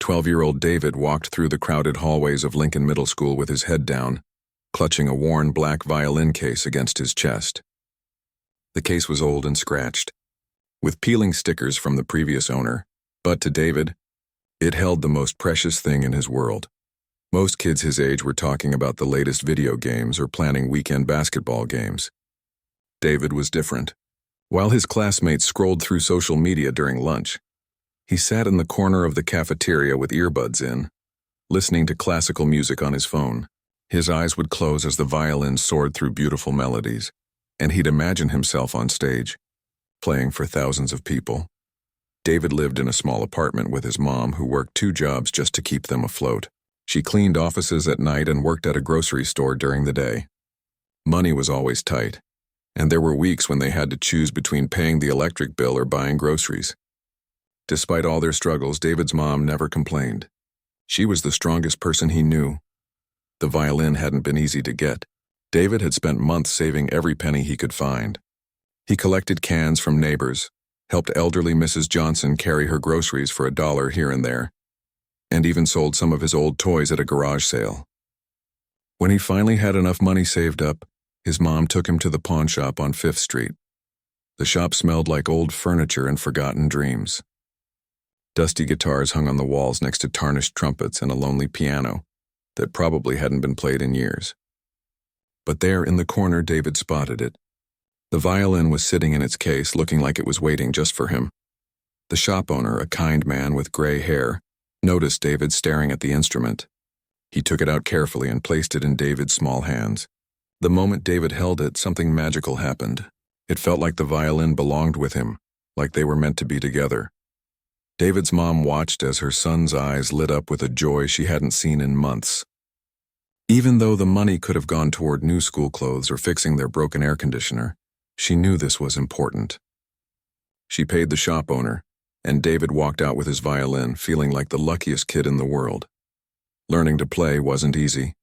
12-year-old David walked through the crowded hallways of Lincoln Middle School with his head down, clutching a worn black violin case against his chest. The case was old and scratched, with peeling stickers from the previous owner, but to David, it held the most precious thing in his world. Most kids his age were talking about the latest video games or planning weekend basketball games. David was different. While his classmates scrolled through social media during lunch, he sat in the corner of the cafeteria with earbuds in, listening to classical music on his phone. His eyes would close as the violin soared through beautiful melodies, and he'd imagine himself on stage, playing for thousands of people. David lived in a small apartment with his mom, who worked 2 jobs just to keep them afloat. She cleaned offices at night and worked at a grocery store during the day. Money was always tight, and there were weeks when they had to choose between paying the electric bill or buying groceries. Despite all their struggles, David's mom never complained. She was the strongest person he knew. The violin hadn't been easy to get. David had spent months saving every penny he could find. He collected cans from neighbors, helped elderly Mrs. Johnson carry her groceries for $1 here and there, and even sold some of his old toys at a garage sale. When he finally had enough money saved up, his mom took him to the pawn shop on 5th Street. The shop smelled like old furniture and forgotten dreams. Dusty guitars hung on the walls next to tarnished trumpets and a lonely piano that probably hadn't been played in years. But there in the corner, David spotted it. The violin was sitting in its case, looking like it was waiting just for him. The shop owner, a kind man with gray hair, noticed David staring at the instrument. He took it out carefully and placed it in David's small hands. The moment David held it, something magical happened. It felt like the violin belonged with him, like they were meant to be together. David's mom watched as her son's eyes lit up with a joy she hadn't seen in months. Even though the money could have gone toward new school clothes or fixing their broken air conditioner, she knew this was important. She paid the shop owner, and David walked out with his violin, feeling like the luckiest kid in the world. Learning to play wasn't easy.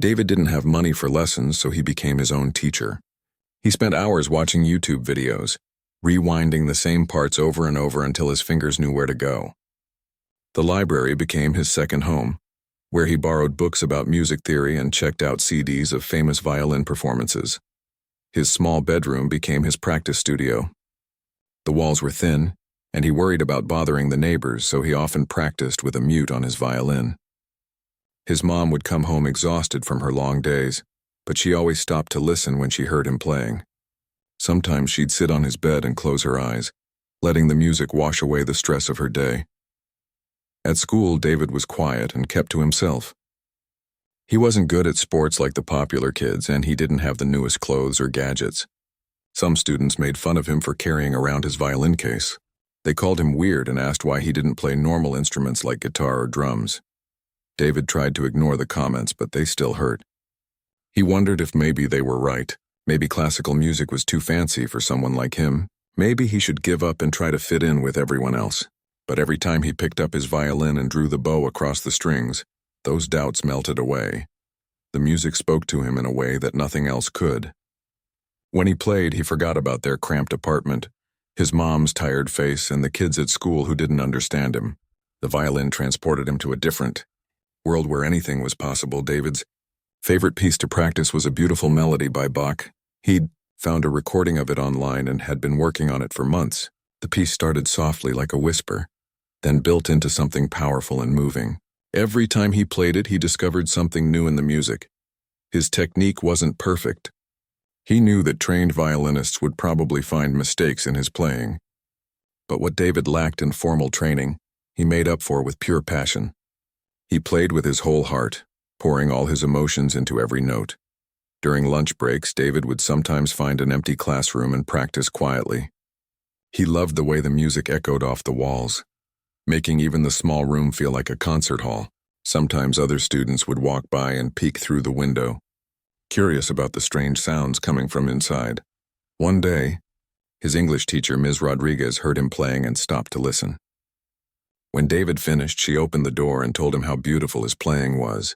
David didn't have money for lessons, so he became his own teacher. He spent hours watching YouTube videos, rewinding the same parts over and over until his fingers knew where to go. The library became his second home, where he borrowed books about music theory and checked out CDs of famous violin performances. His small bedroom became his practice studio. The walls were thin, and he worried about bothering the neighbors, so he often practiced with a mute on his violin. His mom would come home exhausted from her long days, but she always stopped to listen when she heard him playing. Sometimes she'd sit on his bed and close her eyes, letting the music wash away the stress of her day. At school, David was quiet and kept to himself. He wasn't good at sports like the popular kids, and he didn't have the newest clothes or gadgets. Some students made fun of him for carrying around his violin case. They called him weird and asked why he didn't play normal instruments like guitar or drums. David tried to ignore the comments, but they still hurt. He wondered if maybe they were right. Maybe classical music was too fancy for someone like him. Maybe he should give up and try to fit in with everyone else. But every time he picked up his violin and drew the bow across the strings, those doubts melted away. The music spoke to him in a way that nothing else could. When he played, he forgot about their cramped apartment, his mom's tired face, and the kids at school who didn't understand him. The violin transported him to a different world where anything was possible. David's favorite piece to practice was a beautiful melody by Bach. He'd found a recording of it online and had been working on it for months. The piece started softly like a whisper, then built into something powerful and moving. Every time he played it, he discovered something new in the music. His technique wasn't perfect. He knew that trained violinists would probably find mistakes in his playing. But what David lacked in formal training, he made up for with pure passion. He played with his whole heart, pouring all his emotions into every note. During lunch breaks, David would sometimes find an empty classroom and practice quietly. He loved the way the music echoed off the walls, making even the small room feel like a concert hall. Sometimes other students would walk by and peek through the window, curious about the strange sounds coming from inside. One day, his English teacher, Ms. Rodriguez, heard him playing and stopped to listen. When David finished, she opened the door and told him how beautiful his playing was.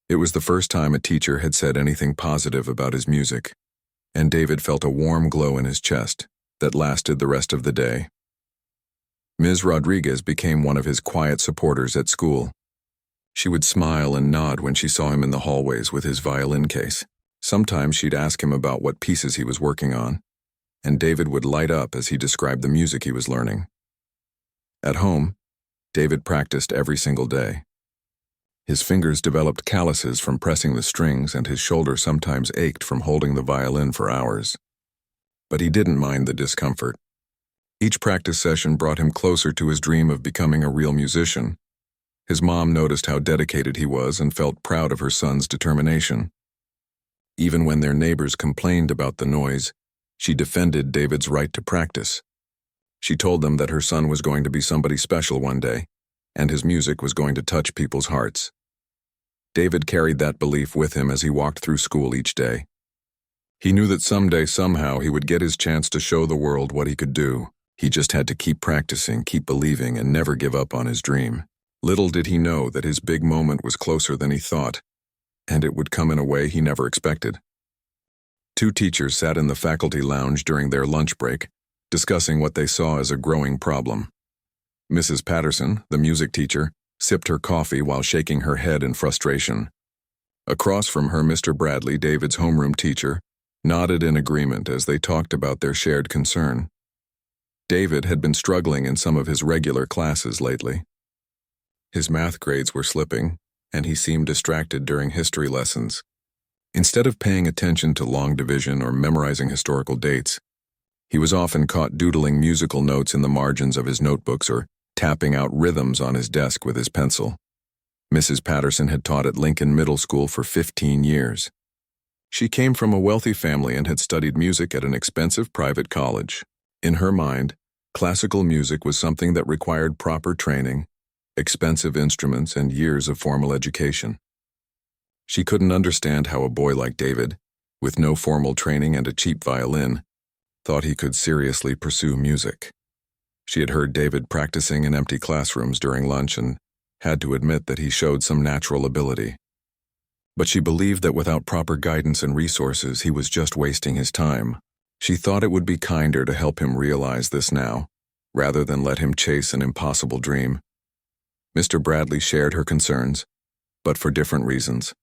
It was the first time a teacher had said anything positive about his music, and David felt a warm glow in his chest that lasted the rest of the day. Ms. Rodriguez became one of his quiet supporters at school. She would smile and nod when she saw him in the hallways with his violin case. Sometimes she'd ask him about what pieces he was working on, and David would light up as he described the music he was learning. At home, David practiced every single day. His fingers developed calluses from pressing the strings, and his shoulder sometimes ached from holding the violin for hours. But he didn't mind the discomfort. Each practice session brought him closer to his dream of becoming a real musician. His mom noticed how dedicated he was and felt proud of her son's determination. Even when their neighbors complained about the noise, she defended David's right to practice. She told them that her son was going to be somebody special one day, and his music was going to touch people's hearts. David carried that belief with him as he walked through school each day. He knew that someday, somehow, he would get his chance to show the world what he could do. He just had to keep practicing, keep believing, and never give up on his dream. Little did he know that his big moment was closer than he thought, and it would come in a way he never expected. Two teachers sat in the faculty lounge during their lunch break, discussing what they saw as a growing problem. Mrs. Patterson, the music teacher, sipped her coffee while shaking her head in frustration. Across from her, Mr. Bradley, David's homeroom teacher, nodded in agreement as they talked about their shared concern. David had been struggling in some of his regular classes lately. His math grades were slipping, and he seemed distracted during history lessons. Instead of paying attention to long division or memorizing historical dates, he was often caught doodling musical notes in the margins of his notebooks or tapping out rhythms on his desk with his pencil. Mrs. Patterson had taught at Lincoln Middle School for 15 years. She came from a wealthy family and had studied music at an expensive private college. In her mind, classical music was something that required proper training, expensive instruments, and years of formal education. She couldn't understand how a boy like David, with no formal training and a cheap violin, thought he could seriously pursue music. She had heard David practicing in empty classrooms during lunch and had to admit that he showed some natural ability. But she believed that without proper guidance and resources, he was just wasting his time. She thought it would be kinder to help him realize this now, rather than let him chase an impossible dream. Mr. Bradley shared her concerns, but for different reasons.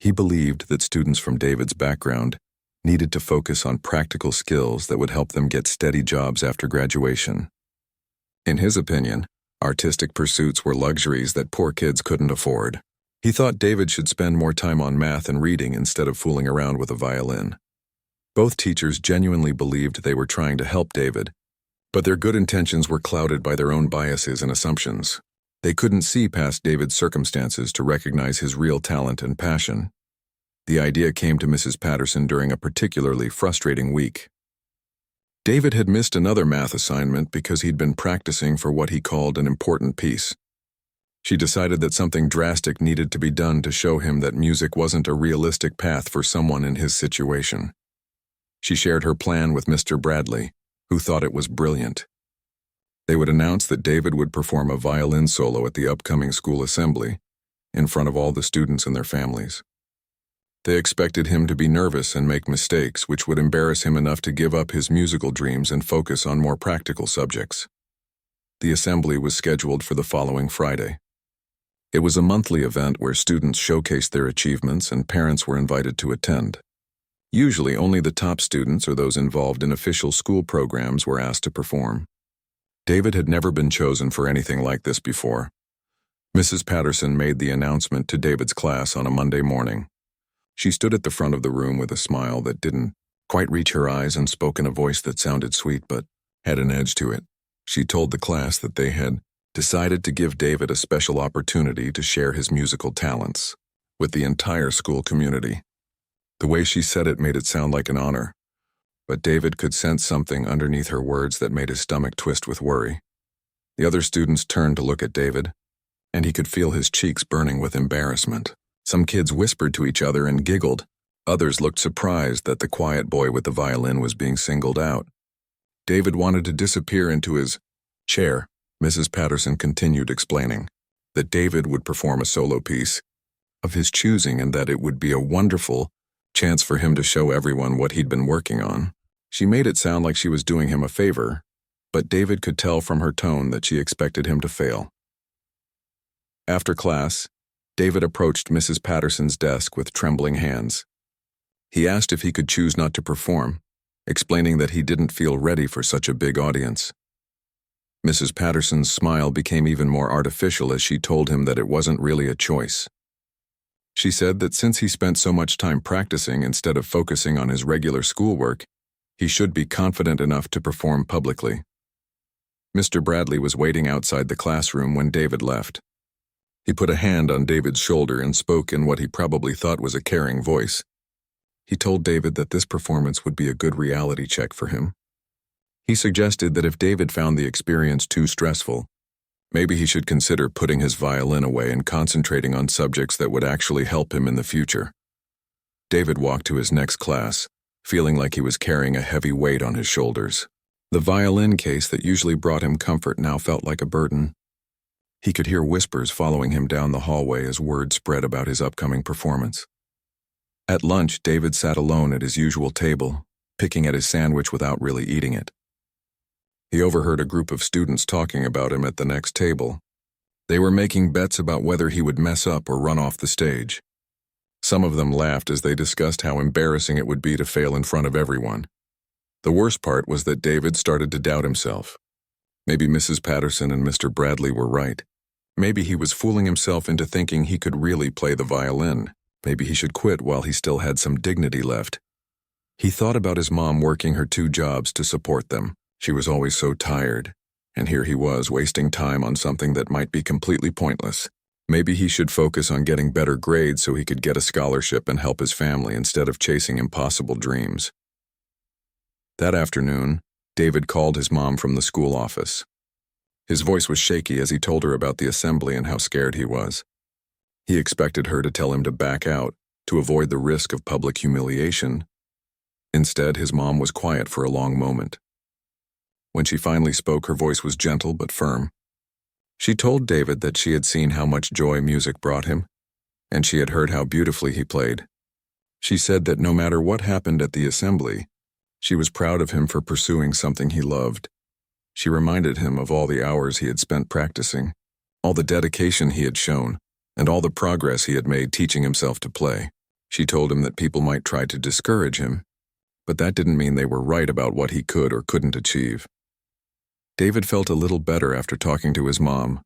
He believed that students from David's background needed to focus on practical skills that would help them get steady jobs after graduation. In his opinion, artistic pursuits were luxuries that poor kids couldn't afford. He thought David should spend more time on math and reading instead of fooling around with a violin. Both teachers genuinely believed they were trying to help David, but their good intentions were clouded by their own biases and assumptions. They couldn't see past David's circumstances to recognize his real talent and passion. The idea came to Mrs. Patterson during a particularly frustrating week. David had missed another math assignment because he'd been practicing for what he called an important piece. She decided that something drastic needed to be done to show him that music wasn't a realistic path for someone in his situation. She shared her plan with Mr. Bradley, who thought it was brilliant. They would announce that David would perform a violin solo at the upcoming school assembly, in front of all the students and their families. They expected him to be nervous and make mistakes, which would embarrass him enough to give up his musical dreams and focus on more practical subjects. The assembly was scheduled for the following Friday. It was a monthly event where students showcased their achievements and parents were invited to attend. Usually, only the top students or those involved in official school programs were asked to perform. David had never been chosen for anything like this before. Mrs. Patterson made the announcement to David's class on a Monday morning. She stood at the front of the room with a smile that didn't quite reach her eyes and spoke in a voice that sounded sweet but had an edge to it. She told the class that they had decided to give David a special opportunity to share his musical talents with the entire school community. The way she said it made it sound like an honor, but David could sense something underneath her words that made his stomach twist with worry. The other students turned to look at David, and he could feel his cheeks burning with embarrassment. Some kids whispered to each other and giggled. Others looked surprised that the quiet boy with the violin was being singled out. David wanted to disappear into his chair. Mrs. Patterson continued explaining that David would perform a solo piece of his choosing and that it would be a wonderful chance for him to show everyone what he'd been working on. She made it sound like she was doing him a favor, but David could tell from her tone that she expected him to fail. After class, David approached Mrs. Patterson's desk with trembling hands. He asked if he could choose not to perform, explaining that he didn't feel ready for such a big audience. Mrs. Patterson's smile became even more artificial as she told him that it wasn't really a choice. She said that since he spent so much time practicing instead of focusing on his regular schoolwork, he should be confident enough to perform publicly. Mr. Bradley was waiting outside the classroom when David left. He put a hand on David's shoulder and spoke in what he probably thought was a caring voice. He told David that this performance would be a good reality check for him. He suggested that if David found the experience too stressful, maybe he should consider putting his violin away and concentrating on subjects that would actually help him in the future. David walked to his next class, feeling like he was carrying a heavy weight on his shoulders. The violin case that usually brought him comfort now felt like a burden. He could hear whispers following him down the hallway as word spread about his upcoming performance. At lunch, David sat alone at his usual table, picking at his sandwich without really eating it. He overheard a group of students talking about him at the next table. They were making bets about whether he would mess up or run off the stage. Some of them laughed as they discussed how embarrassing it would be to fail in front of everyone. The worst part was that David started to doubt himself. Maybe Mrs. Patterson and Mr. Bradley were right. Maybe he was fooling himself into thinking he could really play the violin. Maybe he should quit while he still had some dignity left. He thought about his mom working her 2 jobs to support them. She was always so tired, and here he was wasting time on something that might be completely pointless. Maybe he should focus on getting better grades so he could get a scholarship and help his family instead of chasing impossible dreams. That afternoon, David called his mom from the school office. His voice was shaky as he told her about the assembly and how scared he was. He expected her to tell him to back out, to avoid the risk of public humiliation. Instead, his mom was quiet for a long moment. When she finally spoke, her voice was gentle but firm. She told David that she had seen how much joy music brought him, and she had heard how beautifully he played. She said that no matter what happened at the assembly, she was proud of him for pursuing something he loved. She reminded him of all the hours he had spent practicing, all the dedication he had shown, and all the progress he had made teaching himself to play. She told him that people might try to discourage him, but that didn't mean they were right about what he could or couldn't achieve. David felt a little better after talking to his mom,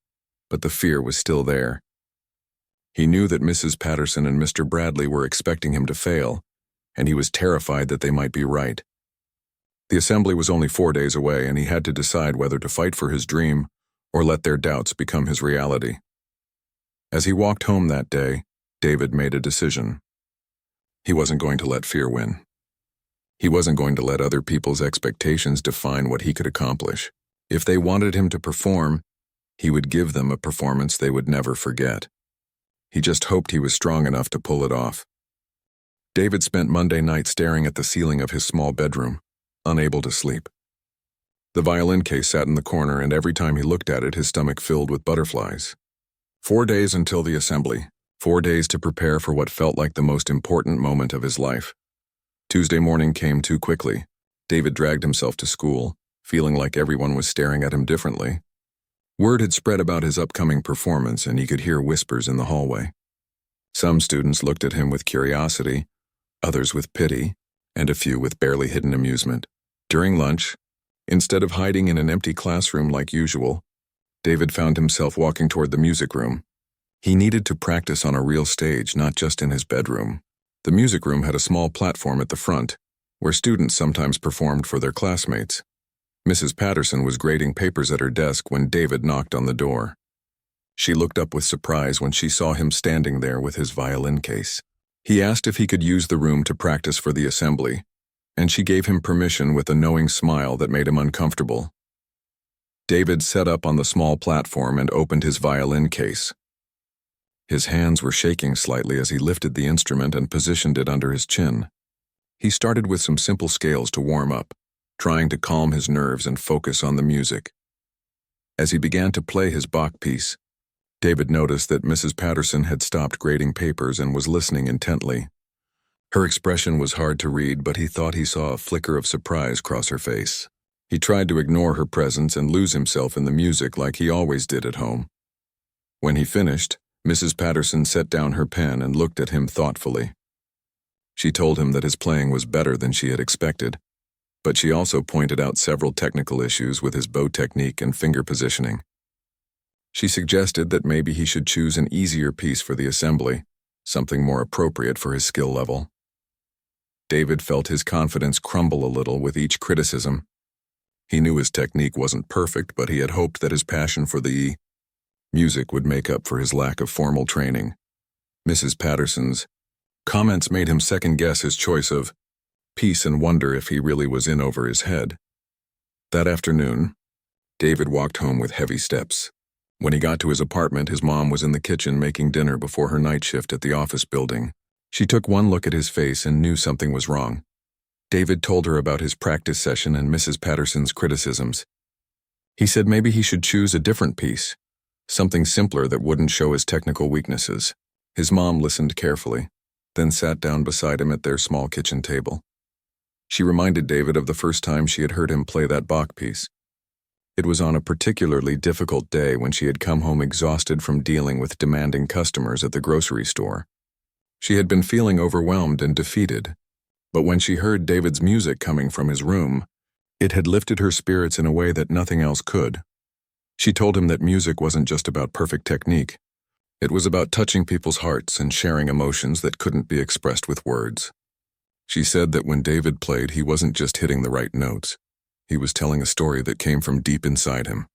but the fear was still there. He knew that Mrs. Patterson and Mr. Bradley were expecting him to fail, and he was terrified that they might be right. The assembly was only 4 days away, and he had to decide whether to fight for his dream or let their doubts become his reality. As he walked home that day, David made a decision. He wasn't going to let fear win. He wasn't going to let other people's expectations define what he could accomplish. If they wanted him to perform, he would give them a performance they would never forget. He just hoped he was strong enough to pull it off. David spent Monday night staring at the ceiling of his small bedroom, unable to sleep. The violin case sat in the corner, and every time he looked at it, his stomach filled with butterflies. 4 days until the assembly, 4 days to prepare for what felt like the most important moment of his life. Tuesday morning came too quickly. David dragged himself to school, feeling like everyone was staring at him differently. Word had spread about his upcoming performance, and he could hear whispers in the hallway. Some students looked at him with curiosity, others with pity, and a few with barely hidden amusement. During lunch, instead of hiding in an empty classroom like usual, David found himself walking toward the music room. He needed to practice on a real stage, not just in his bedroom. The music room had a small platform at the front, where students sometimes performed for their classmates. Mrs. Patterson was grading papers at her desk when David knocked on the door. She looked up with surprise when she saw him standing there with his violin case. He asked if he could use the room to practice for the assembly, and she gave him permission with a knowing smile that made him uncomfortable. David sat up on the small platform and opened his violin case. His hands were shaking slightly as he lifted the instrument and positioned it under his chin. He started with some simple scales to warm up, trying to calm his nerves and focus on the music. As he began to play his Bach piece, David noticed that Mrs. Patterson had stopped grading papers and was listening intently. Her expression was hard to read, but he thought he saw a flicker of surprise cross her face. He tried to ignore her presence and lose himself in the music like he always did at home. When he finished, Mrs. Patterson set down her pen and looked at him thoughtfully. She told him that his playing was better than she had expected, but she also pointed out several technical issues with his bow technique and finger positioning. She suggested that maybe he should choose an easier piece for the assembly, something more appropriate for his skill level. David felt his confidence crumble a little with each criticism. He knew his technique wasn't perfect, but he had hoped that his passion for the music would make up for his lack of formal training. Mrs. Patterson's comments made him second-guess his choice of piece and wonder if he really was in over his head. That afternoon, David walked home with heavy steps. When he got to his apartment, his mom was in the kitchen making dinner before her night shift at the office building. She took one look at his face and knew something was wrong. David told her about his practice session and Mrs. Patterson's criticisms. He said maybe he should choose a different piece, something simpler that wouldn't show his technical weaknesses. His mom listened carefully, then sat down beside him at their small kitchen table. She reminded David of the first time she had heard him play that Bach piece. It was on a particularly difficult day when she had come home exhausted from dealing with demanding customers at the grocery store. She had been feeling overwhelmed and defeated, but when she heard David's music coming from his room, it had lifted her spirits in a way that nothing else could. She told him that music wasn't just about perfect technique. It was about touching people's hearts and sharing emotions that couldn't be expressed with words. She said that when David played, he wasn't just hitting the right notes. He was telling a story that came from deep inside him.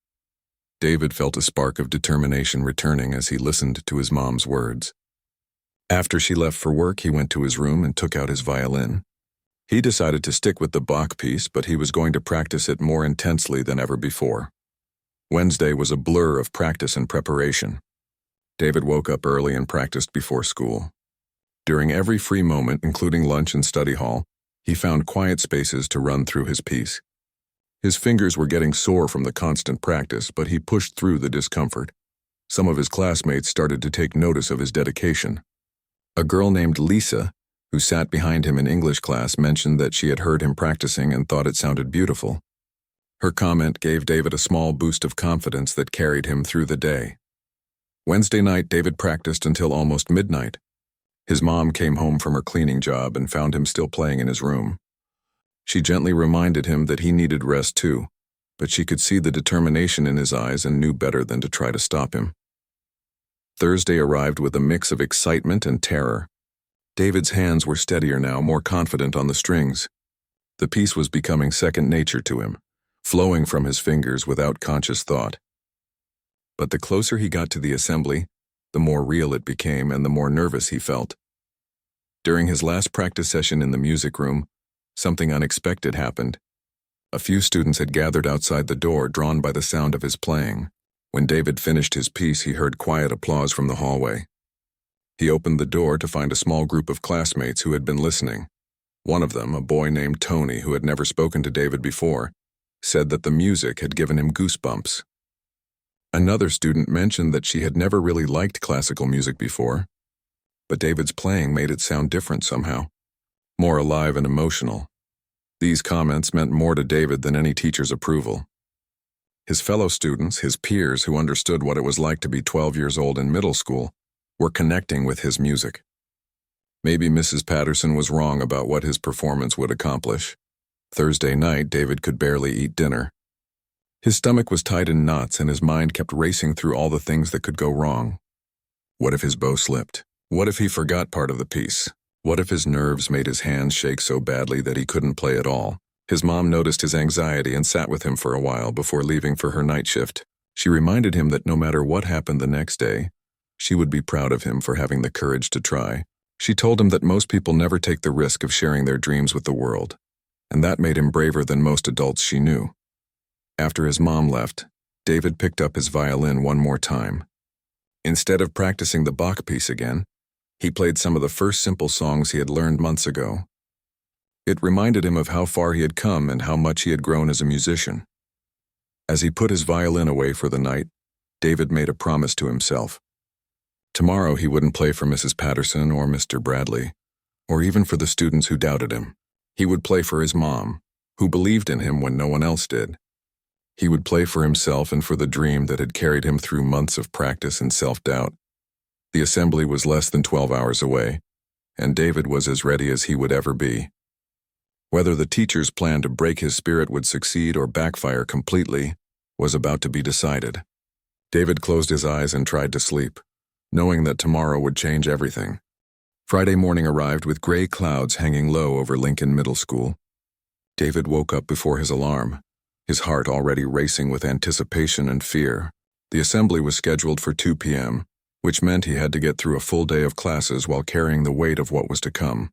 David felt a spark of determination returning as he listened to his mom's words. After she left for work, he went to his room and took out his violin. He decided to stick with the Bach piece, but he was going to practice it more intensely than ever before. Wednesday was a blur of practice and preparation. David woke up early and practiced before school. During every free moment, including lunch and study hall, he found quiet spaces to run through his piece. His fingers were getting sore from the constant practice, but he pushed through the discomfort. Some of his classmates started to take notice of his dedication. A girl named Lisa, who sat behind him in English class, mentioned that she had heard him practicing and thought it sounded beautiful. Her comment gave David a small boost of confidence that carried him through the day. Wednesday night, David practiced until almost midnight. His mom came home from her cleaning job and found him still playing in his room. She gently reminded him that he needed rest too, but she could see the determination in his eyes and knew better than to try to stop him. Thursday arrived with a mix of excitement and terror. David's hands were steadier now, more confident on the strings. The piece was becoming second nature to him, flowing from his fingers without conscious thought. But the closer he got to the assembly, the more real it became and the more nervous he felt. During his last practice session in the music room, something unexpected happened. A few students had gathered outside the door, drawn by the sound of his playing. When David finished his piece, he heard quiet applause from the hallway. He opened the door to find a small group of classmates who had been listening. One of them, a boy named Tony, who had never spoken to David before, said that the music had given him goosebumps. Another student mentioned that she had never really liked classical music before, but David's playing made it sound different somehow, more alive and emotional. These comments meant more to David than any teacher's approval. His fellow students, his peers who understood what it was like to be 12 years old in middle school, were connecting with his music. Maybe Mrs. Patterson was wrong about what his performance would accomplish. Thursday night, David could barely eat dinner. His stomach was tied in knots and his mind kept racing through all the things that could go wrong. What if his bow slipped? What if he forgot part of the piece? What if his nerves made his hands shake so badly that he couldn't play at all? His mom noticed his anxiety and sat with him for a while before leaving for her night shift. She reminded him that no matter what happened the next day, she would be proud of him for having the courage to try. She told him that most people never take the risk of sharing their dreams with the world, and that made him braver than most adults she knew. After his mom left, David picked up his violin one more time. Instead of practicing the Bach piece again, he played some of the first simple songs he had learned months ago. It reminded him of how far he had come and how much he had grown as a musician. As he put his violin away for the night, David made a promise to himself. Tomorrow he wouldn't play for Mrs. Patterson or Mr. Bradley, or even for the students who doubted him. He would play for his mom, who believed in him when no one else did. He would play for himself and for the dream that had carried him through months of practice and self-doubt. The assembly was less than 12 hours away, and David was as ready as he would ever be. Whether the teacher's plan to break his spirit would succeed or backfire completely was about to be decided. David closed his eyes and tried to sleep, knowing that tomorrow would change everything. Friday morning arrived with gray clouds hanging low over Lincoln Middle School. David woke up before his alarm, his heart already racing with anticipation and fear. The assembly was scheduled for 2 p.m., which meant he had to get through a full day of classes while carrying the weight of what was to come.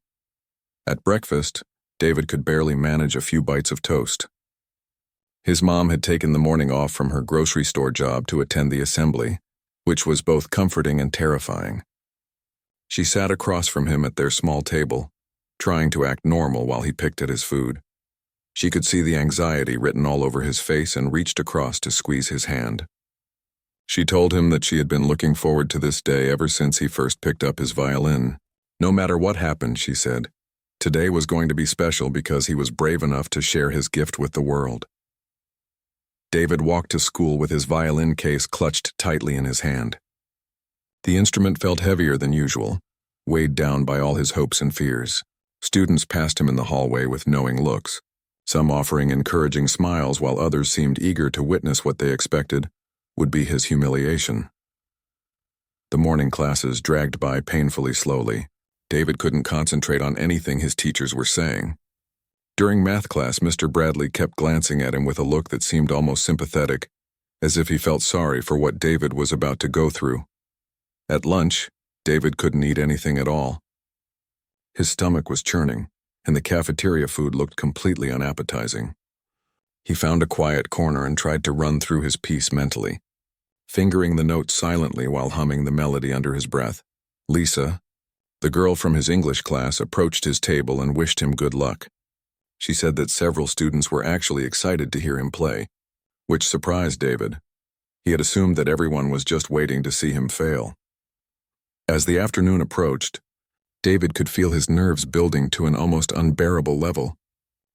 At breakfast, David could barely manage a few bites of toast. His mom had taken the morning off from her grocery store job to attend the assembly, which was both comforting and terrifying. She sat across from him at their small table, trying to act normal while he picked at his food. She could see the anxiety written all over his face and reached across to squeeze his hand. She told him that she had been looking forward to this day ever since he first picked up his violin. No matter what happened, she said, today was going to be special because he was brave enough to share his gift with the world. David walked to school with his violin case clutched tightly in his hand. The instrument felt heavier than usual, weighed down by all his hopes and fears. Students passed him in the hallway with knowing looks, some offering encouraging smiles while others seemed eager to witness what they expected would be his humiliation. The morning classes dragged by painfully slowly. David couldn't concentrate on anything his teachers were saying. During math class, Mr. Bradley kept glancing at him with a look that seemed almost sympathetic, as if he felt sorry for what David was about to go through. At lunch, David couldn't eat anything at all. His stomach was churning, and the cafeteria food looked completely unappetizing. He found a quiet corner and tried to run through his piece mentally, fingering the notes silently while humming the melody under his breath. Lisa, the girl from his English class, approached his table and wished him good luck. She said that several students were actually excited to hear him play, which surprised David. He had assumed that everyone was just waiting to see him fail. As the afternoon approached, David could feel his nerves building to an almost unbearable level.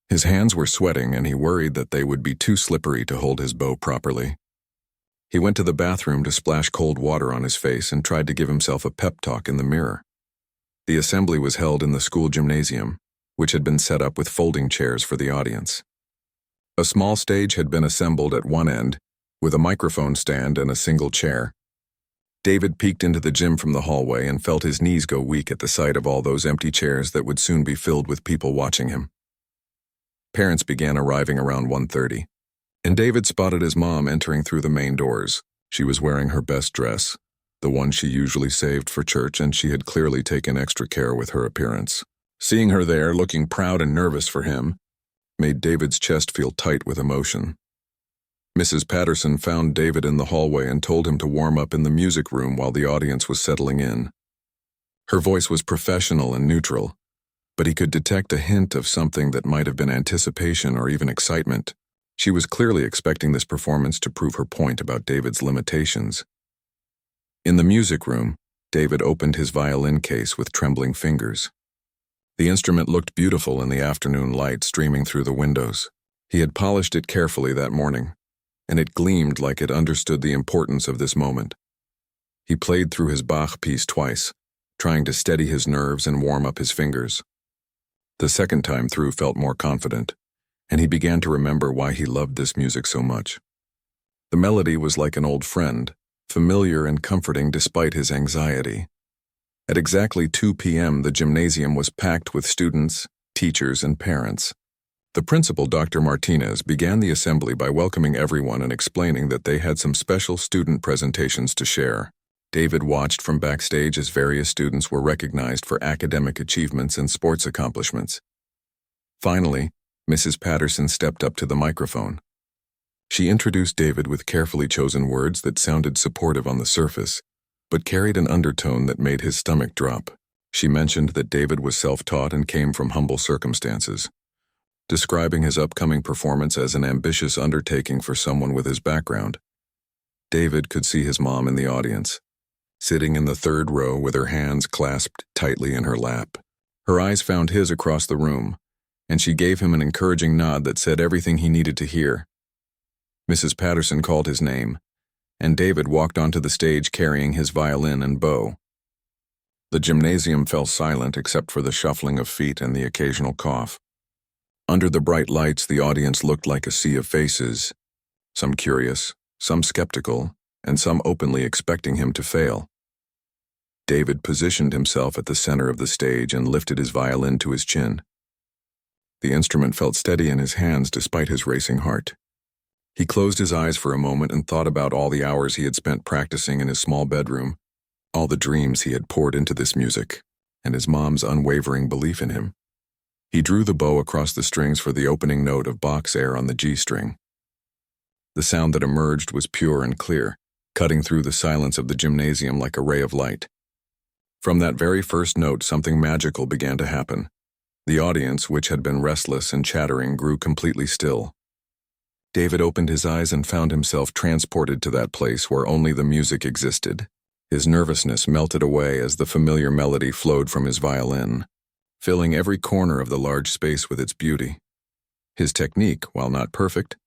His hands were sweating, and he worried that they would be too slippery to hold his bow properly. He went to the bathroom to splash cold water on his face and tried to give himself a pep talk in the mirror. The assembly was held in the school gymnasium, which had been set up with folding chairs for the audience. A small stage had been assembled at one end, with a microphone stand and a single chair. David peeked into the gym from the hallway and felt his knees go weak at the sight of all those empty chairs that would soon be filled with people watching him. Parents began arriving around 1:30, and David spotted his mom entering through the main doors. She was wearing her best dress, the one she usually saved for church, and she had clearly taken extra care with her appearance. Seeing her there, looking proud and nervous for him, made David's chest feel tight with emotion. Mrs. Patterson found David in the hallway and told him to warm up in the music room while the audience was settling in. Her voice was professional and neutral, but he could detect a hint of something that might have been anticipation or even excitement. She was clearly expecting this performance to prove her point about David's limitations. In the music room, David opened his violin case with trembling fingers. The instrument looked beautiful in the afternoon light streaming through the windows. He had polished it carefully that morning, and it gleamed like it understood the importance of this moment. He played through his Bach piece twice, trying to steady his nerves and warm up his fingers. The second time through felt more confident, and he began to remember why he loved this music so much. The melody was like an old friend, familiar and comforting despite his anxiety. At exactly 2 p.m., the gymnasium was packed with students, teachers, and parents. The principal, Dr. Martinez, began the assembly by welcoming everyone and explaining that they had some special student presentations to share. David watched from backstage as various students were recognized for academic achievements and sports accomplishments. Finally, Mrs. Patterson stepped up to the microphone. She introduced David with carefully chosen words that sounded supportive on the surface, but carried an undertone that made his stomach drop. She mentioned that David was self-taught and came from humble circumstances, describing his upcoming performance as an ambitious undertaking for someone with his background. David could see his mom in the audience, sitting in the third row with her hands clasped tightly in her lap. Her eyes found his across the room, and she gave him an encouraging nod that said everything he needed to hear. Mrs. Patterson called his name, and David walked onto the stage carrying his violin and bow. The gymnasium fell silent except for the shuffling of feet and the occasional cough. Under the bright lights, the audience looked like a sea of faces, some curious, some skeptical, and some openly expecting him to fail. David positioned himself at the center of the stage and lifted his violin to his chin. The instrument felt steady in his hands despite his racing heart. He closed his eyes for a moment and thought about all the hours he had spent practicing in his small bedroom, all the dreams he had poured into this music, and his mom's unwavering belief in him. He drew the bow across the strings for the opening note of Bach's air on the G string. The sound that emerged was pure and clear, cutting through the silence of the gymnasium like a ray of light. From that very first note, something magical began to happen. The audience, which had been restless and chattering, grew completely still. David opened his eyes and found himself transported to that place where only the music existed. His nervousness melted away as the familiar melody flowed from his violin, filling every corner of the large space with its beauty. His technique, while not perfect,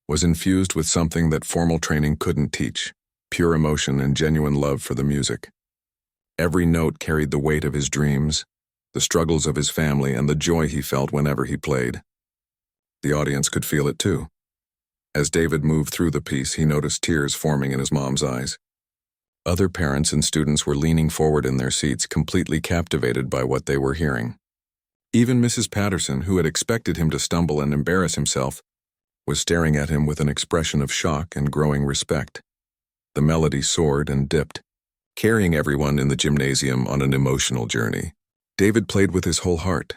was infused with something that formal training couldn't teach: pure emotion and genuine love for the music. Every note carried the weight of his dreams, the struggles of his family, and the joy he felt whenever he played. The audience could feel it too. As David moved through the piece, he noticed tears forming in his mom's eyes. Other parents and students were leaning forward in their seats, completely captivated by what they were hearing. Even Mrs. Patterson, who had expected him to stumble and embarrass himself, was staring at him with an expression of shock and growing respect. The melody soared and dipped, carrying everyone in the gymnasium on an emotional journey. David played with his whole heart.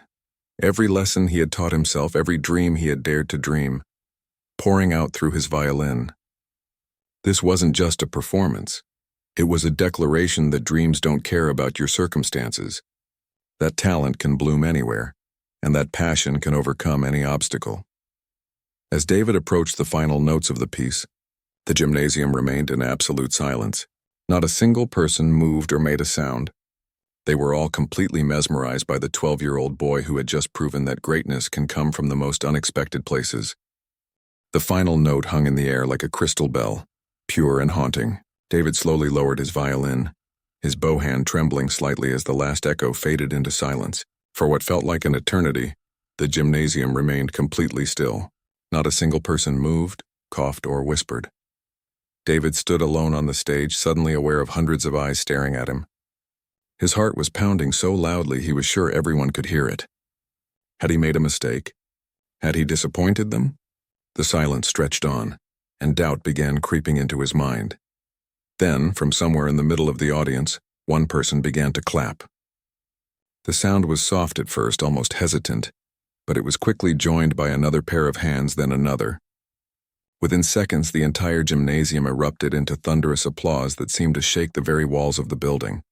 Every lesson he had taught himself, every dream he had dared to dream, pouring out through his violin. This wasn't just a performance. It was a declaration that dreams don't care about your circumstances, that talent can bloom anywhere, and that passion can overcome any obstacle. As David approached the final notes of the piece, the gymnasium remained in absolute silence. Not a single person moved or made a sound. They were all completely mesmerized by the 12-year-old boy who had just proven that greatness can come from the most unexpected places. The final note hung in the air like a crystal bell, pure and haunting. David slowly lowered his violin, his bow hand trembling slightly as the last echo faded into silence. For what felt like an eternity, the gymnasium remained completely still. Not a single person moved, coughed, or whispered. David stood alone on the stage, suddenly aware of hundreds of eyes staring at him. His heart was pounding so loudly he was sure everyone could hear it. Had he made a mistake? Had he disappointed them? The silence stretched on, and doubt began creeping into his mind. Then, from somewhere in the middle of the audience, one person began to clap. The sound was soft at first, almost hesitant, but it was quickly joined by another pair of hands, then another. Within seconds, the entire gymnasium erupted into thunderous applause that seemed to shake the very walls of the building.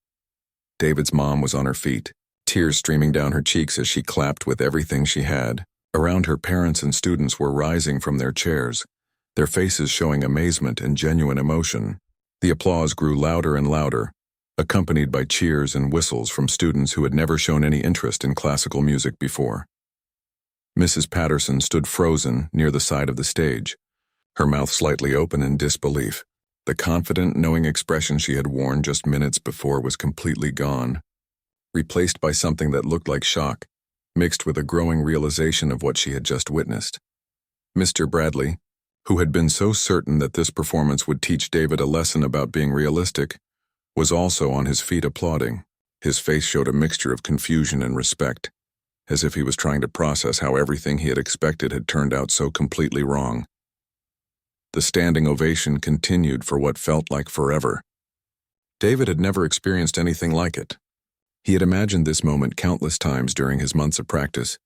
David's mom was on her feet, tears streaming down her cheeks as she clapped with everything she had. Around her, parents and students were rising from their chairs, their faces showing amazement and genuine emotion. The applause grew louder and louder, accompanied by cheers and whistles from students who had never shown any interest in classical music before. Mrs. Patterson stood frozen near the side of the stage, her mouth slightly open in disbelief. The confident, knowing expression she had worn just minutes before was completely gone, replaced by something that looked like shock, mixed with a growing realization of what she had just witnessed. Mr. Bradley, who had been so certain that this performance would teach David a lesson about being realistic, was also on his feet applauding. His face showed a mixture of confusion and respect, as if he was trying to process how everything he had expected had turned out so completely wrong. The standing ovation continued for what felt like forever. David had never experienced anything like it. He had imagined this moment countless times during his months of practice,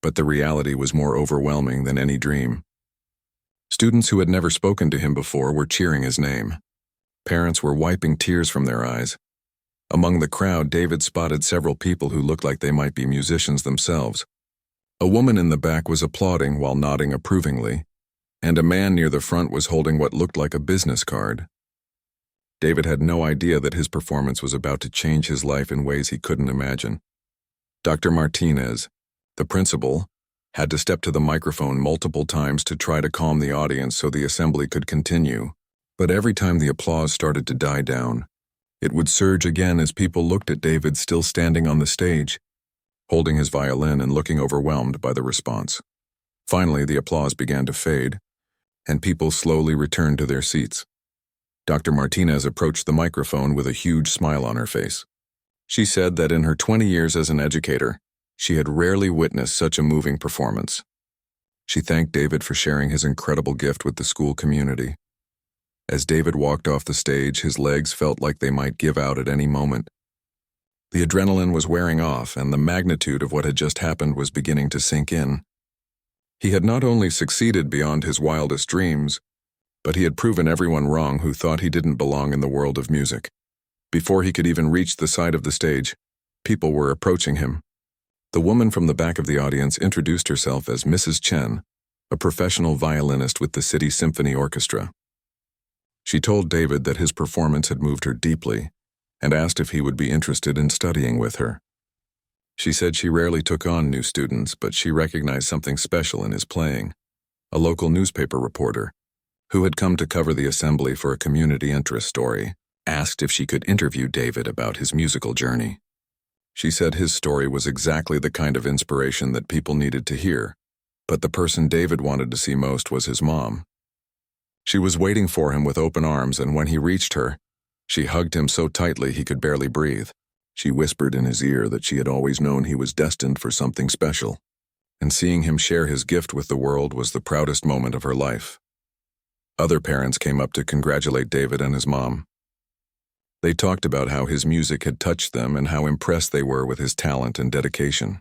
but the reality was more overwhelming than any dream. Students who had never spoken to him before were cheering his name. Parents were wiping tears from their eyes. Among the crowd, David spotted several people who looked like they might be musicians themselves. A woman in the back was applauding while nodding approvingly, and a man near the front was holding what looked like a business card. David had no idea that his performance was about to change his life in ways he couldn't imagine. Dr. Martinez, the principal, had to step to the microphone multiple times to try to calm the audience so the assembly could continue. But every time the applause started to die down, it would surge again as people looked at David still standing on the stage, holding his violin and looking overwhelmed by the response. Finally, the applause began to fade, and people slowly returned to their seats. Dr. Martinez approached the microphone with a huge smile on her face. She said that in her 20 years as an educator, she had rarely witnessed such a moving performance. She thanked David for sharing his incredible gift with the school community. As David walked off the stage, his legs felt like they might give out at any moment. The adrenaline was wearing off, and the magnitude of what had just happened was beginning to sink in. He had not only succeeded beyond his wildest dreams, but he had proven everyone wrong who thought he didn't belong in the world of music. Before he could even reach the side of the stage, people were approaching him. The woman from the back of the audience introduced herself as Mrs. Chen, a professional violinist with the City Symphony Orchestra. She told David that his performance had moved her deeply and asked if he would be interested in studying with her. She said she rarely took on new students, but she recognized something special in his playing. A local newspaper reporter, who had come to cover the assembly for a community interest story, asked if she could interview David about his musical journey. She said his story was exactly the kind of inspiration that people needed to hear, but the person David wanted to see most was his mom. She was waiting for him with open arms, and when he reached her, she hugged him so tightly he could barely breathe. She whispered in his ear that she had always known he was destined for something special, and seeing him share his gift with the world was the proudest moment of her life. Other parents came up to congratulate David and his mom. They talked about how his music had touched them and how impressed they were with his talent and dedication.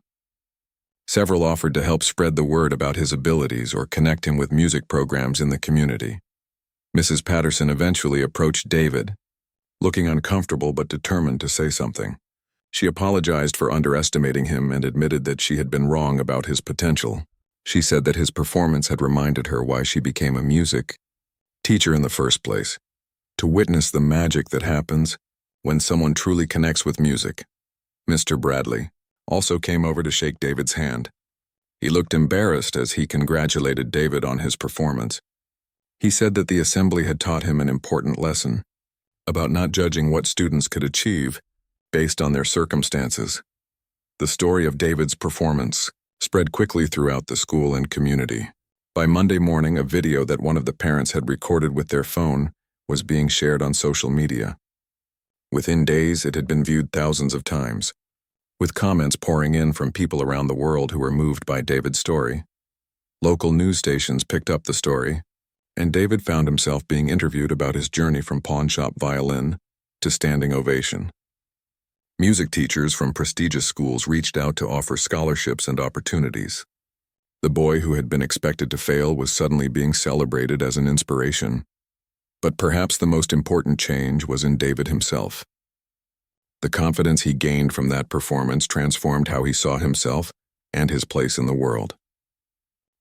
Several offered to help spread the word about his abilities or connect him with music programs in the community. Mrs. Patterson eventually approached David, looking uncomfortable but determined to say something. She apologized for underestimating him and admitted that she had been wrong about his potential. She said that his performance had reminded her why she became a music teacher in the first place, to witness the magic that happens when someone truly connects with music. Mr. Bradley also came over to shake David's hand. He looked embarrassed as he congratulated David on his performance. He said that the assembly had taught him an important lesson about not judging what students could achieve based on their circumstances. The story of David's performance spread quickly throughout the school and community. By Monday morning, a video that one of the parents had recorded with their phone was being shared on social media. Within days, it had been viewed thousands of times, with comments pouring in from people around the world who were moved by David's story. Local news stations picked up the story, and David found himself being interviewed about his journey from pawnshop violin to standing ovation. Music teachers from prestigious schools reached out to offer scholarships and opportunities. The boy who had been expected to fail was suddenly being celebrated as an inspiration. But perhaps the most important change was in David himself. The confidence he gained from that performance transformed how he saw himself and his place in the world.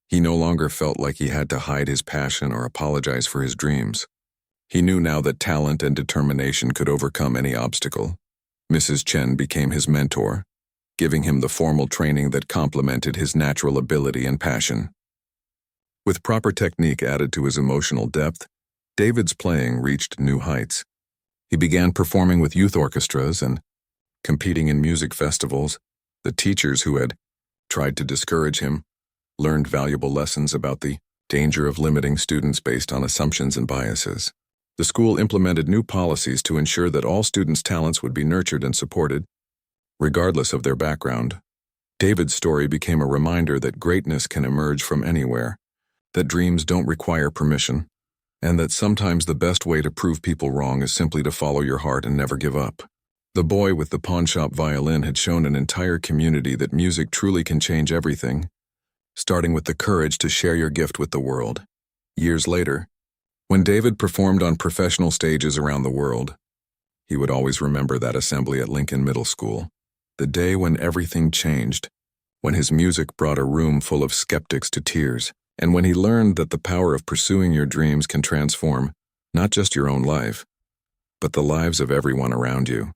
He no longer felt like he had to hide his passion or apologize for his dreams. He knew now that talent and determination could overcome any obstacle. Mrs. Chen became his mentor, giving him the formal training that complemented his natural ability and passion. With proper technique added to his emotional depth, David's playing reached new heights. He began performing with youth orchestras and competing in music festivals. The teachers who had tried to discourage him learned valuable lessons about the danger of limiting students based on assumptions and biases. The school implemented new policies to ensure that all students' talents would be nurtured and supported, regardless of their background. David's story became a reminder that greatness can emerge from anywhere, that dreams don't require permission, and that sometimes the best way to prove people wrong is simply to follow your heart and never give up. The boy with the pawnshop violin had shown an entire community that music truly can change everything, starting with the courage to share your gift with the world. Years later, when David performed on professional stages around the world, he would always remember that assembly at Lincoln Middle School, the day when everything changed, when his music brought a room full of skeptics to tears, and when he learned that the power of pursuing your dreams can transform not just your own life, but the lives of everyone around you.